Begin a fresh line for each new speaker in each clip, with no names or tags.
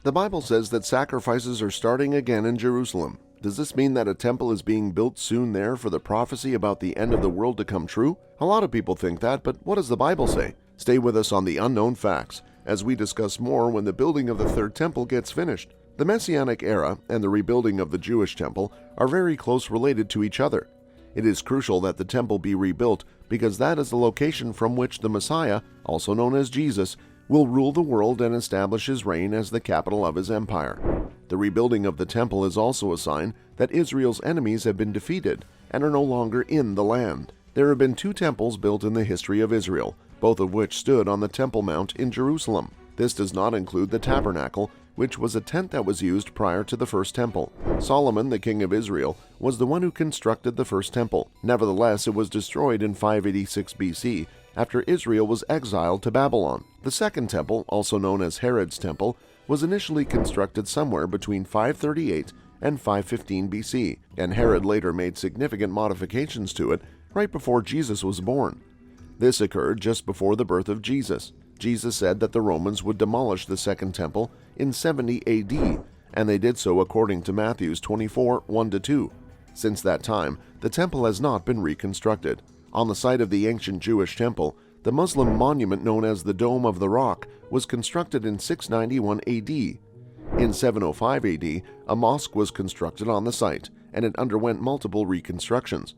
The Bible says that sacrifices are starting again in Jerusalem. Does this mean that a temple is being built soon there for the prophecy about the end of the world to come true? A lot of people think that, but what does the Bible say? Stay with us on the Unknown Facts as we discuss more when the building of the third temple gets finished. The Messianic Era and the rebuilding of the Jewish temple are very close related to each other. It is crucial that the temple be rebuilt because that is the location from which the Messiah, also known as Jesus, will rule the world and establish his reign as the capital of his empire. The rebuilding of the temple is also a sign that Israel's enemies have been defeated and are no longer in the land. There have been 2 temples built in the history of Israel, both of which stood on the Temple Mount in Jerusalem. This does not include the tabernacle, which was a tent that was used prior to the first temple. Solomon, the king of Israel, was the one who constructed the first temple. Nevertheless, it was destroyed in 586 BC after Israel was exiled to Babylon. The second temple, also known as Herod's temple, was initially constructed somewhere between 538 and 515 BC, and Herod later made significant modifications to it right before Jesus was born. This occurred just before the birth of Jesus. Jesus said that the Romans would demolish the second temple in 70 AD, and they did so according to Matthew 24, 1-2. Since that time, the temple has not been reconstructed. On the site of the ancient Jewish temple, the Muslim monument known as the Dome of the Rock was constructed in 691 AD. In 705 AD, a mosque was constructed on the site, and it underwent multiple reconstructions.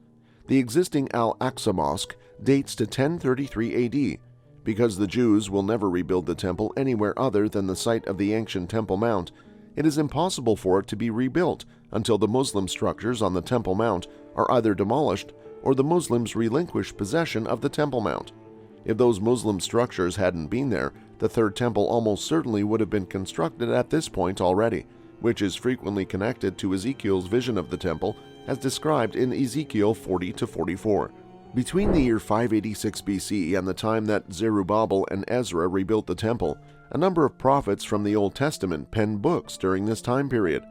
The existing Al-Aqsa Mosque dates to 1033 AD. Because the Jews will never rebuild the temple anywhere other than the site of the ancient Temple Mount, it is impossible for it to be rebuilt until the Muslim structures on the Temple Mount are either demolished or the Muslims relinquish possession of the Temple Mount. If those Muslim structures hadn't been there, the third temple almost certainly would have been constructed at this point already, which is frequently connected to Ezekiel's vision of the temple as described in Ezekiel 40-44. Between the year 586 BC and the time that Zerubbabel and Ezra rebuilt the temple, a number of prophets from the Old Testament penned books during this time period.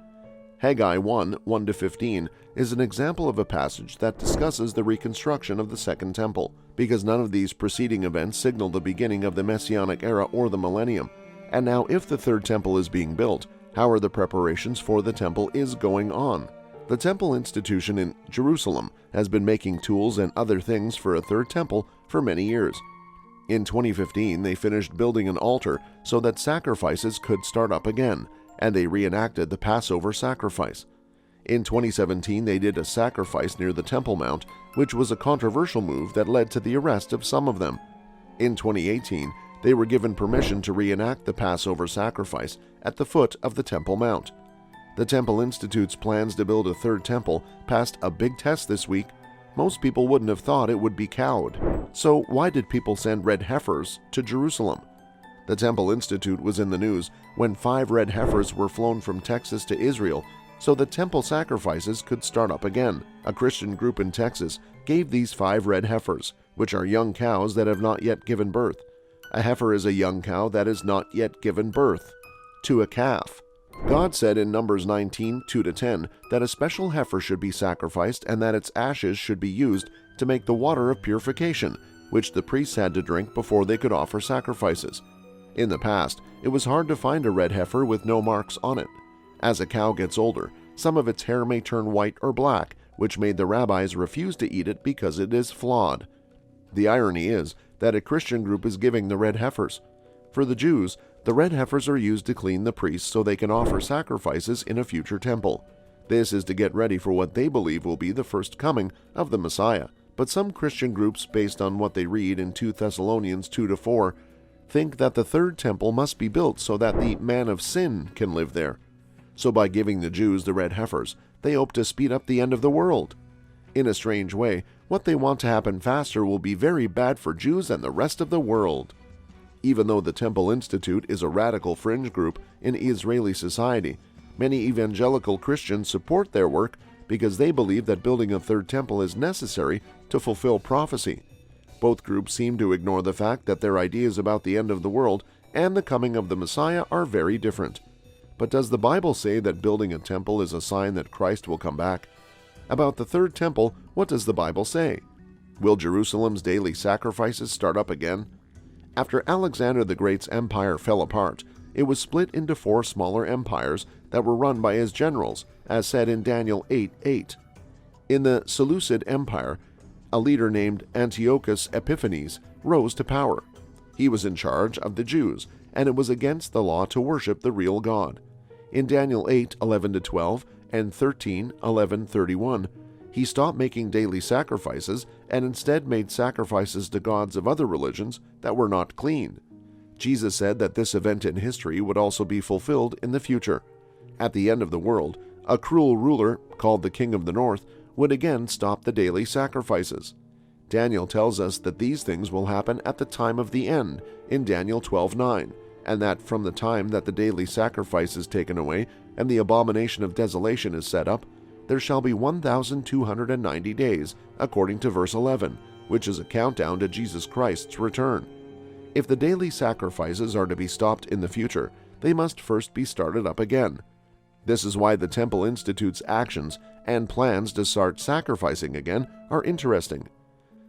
Haggai 1, 1-15 is an example of a passage that discusses the reconstruction of the Second Temple, because none of these preceding events signal the beginning of the Messianic Era or the Millennium. And now if the Third Temple is being built, how are the preparations for the temple is going on? The temple institution in Jerusalem has been making tools and other things for a third temple for many years. In 2015, they finished building an altar so that sacrifices could start up again, and they reenacted the Passover sacrifice. In 2017, they did a sacrifice near the Temple Mount, which was a controversial move that led to the arrest of some of them. In 2018, they were given permission to reenact the Passover sacrifice at the foot of the Temple Mount. The Temple Institute's plans to build a third temple passed a big test this week. Most people wouldn't have thought it would be cowed. So why did people send red heifers to Jerusalem? The Temple Institute was in the news when 5 red heifers were flown from Texas to Israel so that temple sacrifices could start up again. A Christian group in Texas gave these 5 red heifers, which are young cows that have not yet given birth. A heifer is a young cow that has not yet given birth to a calf. God said in Numbers 19, 2-10, that a special heifer should be sacrificed and that its ashes should be used to make the water of purification, which the priests had to drink before they could offer sacrifices. In the past, it was hard to find a red heifer with no marks on it. As a cow gets older, some of its hair may turn white or black, which made the rabbis refuse to eat it because it is flawed. The irony is that a Christian group is giving the red heifers. For the Jews, the red heifers are used to clean the priests so they can offer sacrifices in a future temple. This is to get ready for what they believe will be the first coming of the Messiah. But some Christian groups, based on what they read in 2 Thessalonians 2-4, think that the third temple must be built so that the man of sin can live there. So by giving the Jews the red heifers, they hope to speed up the end of the world. In a strange way, what they want to happen faster will be very bad for Jews and the rest of the world. Even though the Temple Institute is a radical fringe group in Israeli society, many evangelical Christians support their work because they believe that building a third temple is necessary to fulfill prophecy. Both groups seem to ignore the fact that their ideas about the end of the world and the coming of the Messiah are very different. But does the Bible say that building a temple is a sign that Christ will come back? About the third temple, what does the Bible say? Will Jerusalem's daily sacrifices start up again? After Alexander the Great's empire fell apart, It was split into 4 smaller empires that were run by his generals, as said in Daniel 8:8. In the Seleucid Empire, a leader named Antiochus Epiphanes rose to power. He was in charge of the Jews, and it was against the law to worship the real God. In Daniel 8:11-12 and 13:11-31, he stopped making daily sacrifices and instead made sacrifices to gods of other religions that were not clean. Jesus said that this event in history would also be fulfilled in the future. At the end of the world, a cruel ruler, called the King of the North, would again stop the daily sacrifices. Daniel tells us that these things will happen at the time of the end in Daniel 12:9, and that from the time that the daily sacrifice is taken away and the abomination of desolation is set up, there shall be 1,290 days, according to verse 11, which is a countdown to Jesus Christ's return. If the daily sacrifices are to be stopped in the future, they must first be started up again. This is why the Temple Institute's actions and plans to start sacrificing again are interesting.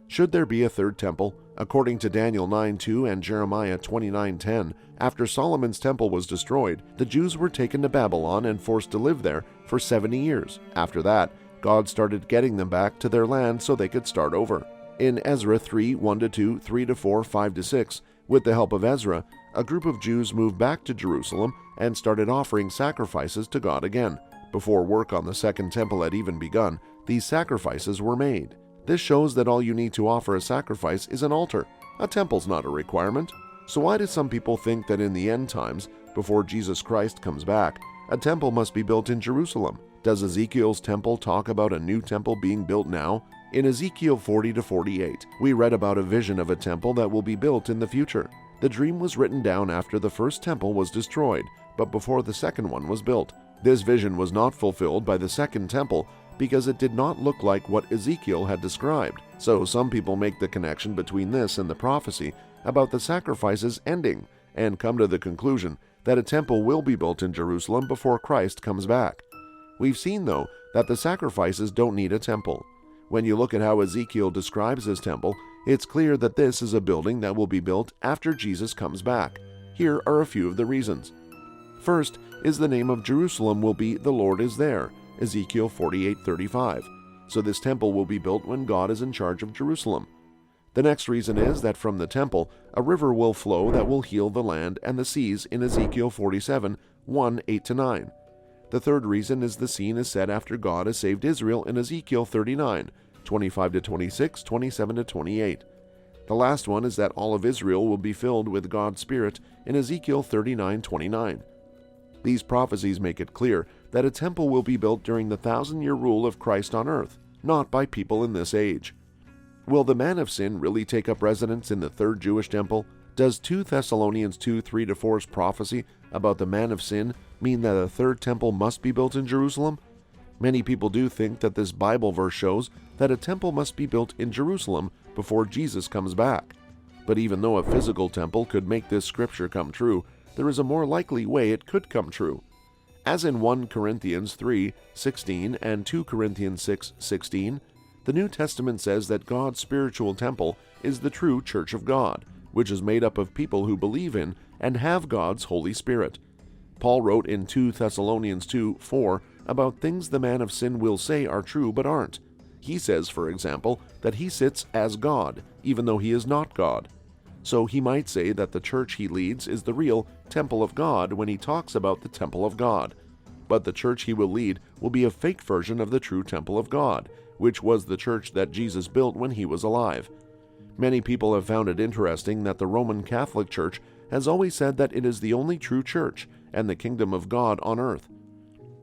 Should there be a third temple, according to Daniel 9:2 and Jeremiah 29:10, after Solomon's temple was destroyed, the Jews were taken to Babylon and forced to live there for 70 years. After that, God started getting them back to their land so they could start over. In Ezra 3:1-2, 3-4, 5-6, with the help of Ezra, a group of Jews moved back to Jerusalem and started offering sacrifices to God again. Before work on the second temple had even begun, these sacrifices were made. This shows that all you need to offer a sacrifice is an altar. A temple's not a requirement. So why do some people think that in the end times, before Jesus Christ comes back, a temple must be built in Jerusalem? Does Ezekiel's temple talk about a new temple being built now? In Ezekiel 40-48, we read about a vision of a temple that will be built in the future. The dream was written down after the first temple was destroyed, but before the second one was built. This vision was not fulfilled by the second temple because it did not look like what Ezekiel had described. So some people make the connection between this and the prophecy about the sacrifices ending and come to the conclusion that a temple will be built in Jerusalem before Christ comes back. We've seen, though, that the sacrifices don't need a temple. When you look at how Ezekiel describes his temple, it's clear that this is a building that will be built after Jesus comes back. Here are a few of the reasons. First is the name of Jerusalem will be "the Lord is there," Ezekiel 48:35. So this temple will be built when God is in charge of Jerusalem. The next reason is that from the temple, a river will flow that will heal the land and the seas in Ezekiel 47:1-8-9. The third reason is the scene is set after God has saved Israel in Ezekiel 39:25-26, 27-28. The last one is that all of Israel will be filled with God's Spirit in Ezekiel 39:29. These prophecies make it clear that a temple will be built during the 1,000-year rule of Christ on earth, not by people in this age. Will the man of sin really take up residence in the third Jewish temple? Does 2 Thessalonians 2:3-4's prophecy about the man of sin mean that a third temple must be built in Jerusalem? Many people do think that this Bible verse shows that a temple must be built in Jerusalem before Jesus comes back. But even though a physical temple could make this scripture come true, there is a more likely way it could come true. As in 1 Corinthians 3:16 and 2 Corinthians 6:16, the New Testament says that God's spiritual temple is the true church of God, which is made up of people who believe in and have God's Holy Spirit. Paul wrote in 2 Thessalonians 2:4 about things the man of sin will say are true but aren't. He says, for example, that he sits as God, even though he is not God. So he might say that the church he leads is the real temple of God when he talks about the temple of God. But the church he will lead will be a fake version of the true temple of God, which was the church that Jesus built when he was alive. Many people have found it interesting that the Roman Catholic Church has always said that it is the only true church and the kingdom of God on earth.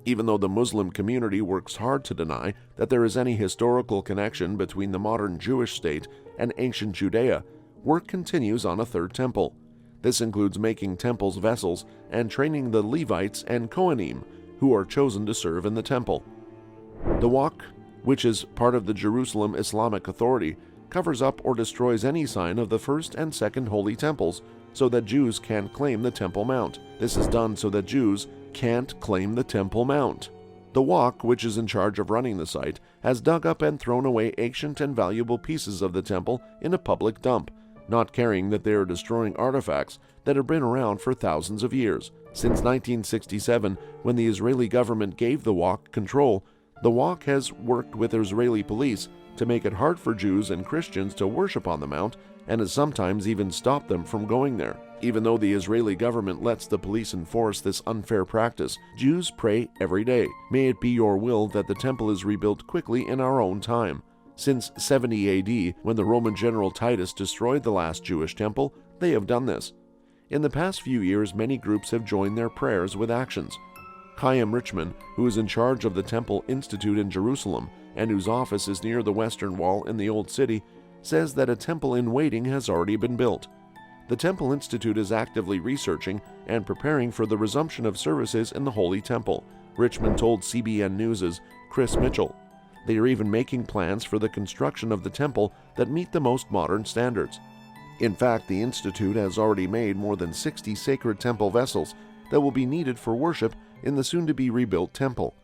Even though the Muslim community works hard to deny that there is any historical connection between the modern Jewish state and ancient Judea, work continues on a third temple. This includes making temples vessels and training the Levites and Kohanim, who are chosen to serve in the temple. The Waqf, which is part of the Jerusalem Islamic Authority, covers up or destroys any sign of the first and second holy temples so that Jews can't claim the Temple Mount. This is done so that Jews can't claim the Temple Mount. The Waqf, which is in charge of running the site, has dug up and thrown away ancient and valuable pieces of the temple in a public dump, not caring that they are destroying artifacts that have been around for thousands of years. Since 1967, when the Israeli government gave the Waqf control, the Waqf has worked with Israeli police to make it hard for Jews and Christians to worship on the Mount, and has sometimes even stopped them from going there. Even though the Israeli government lets the police enforce this unfair practice, Jews pray every day, "May it be your will that the temple is rebuilt quickly in our own time." Since 70 AD, when the Roman general Titus destroyed the last Jewish temple, they have done this. In the past few years, many groups have joined their prayers with actions. Chaim Richman, who is in charge of the Temple Institute in Jerusalem and whose office is near the Western Wall in the Old City, says that a temple in waiting has already been built. The Temple Institute is actively researching and preparing for the resumption of services in the Holy Temple, Richman told CBN News' Chris Mitchell. They are even making plans for the construction of the temple that meet the most modern standards. In fact, the Institute has already made more than 60 sacred temple vessels that will be needed for worship in the soon-to-be rebuilt temple.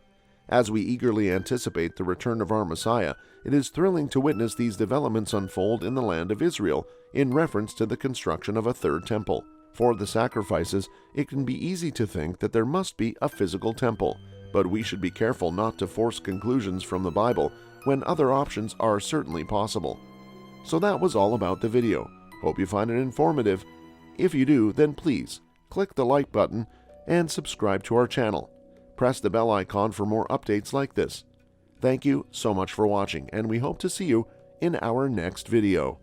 As we eagerly anticipate the return of our Messiah, it is thrilling to witness these developments unfold in the land of Israel in reference to the construction of a third temple. For the sacrifices, it can be easy to think that there must be a physical temple, but we should be careful not to force conclusions from the Bible when other options are certainly possible. So that was all about the video. Hope you find it informative. If you do, then please click the like button and subscribe to our channel. Press the bell icon for more updates like this. Thank you so much for watching, and we hope to see you in our next video.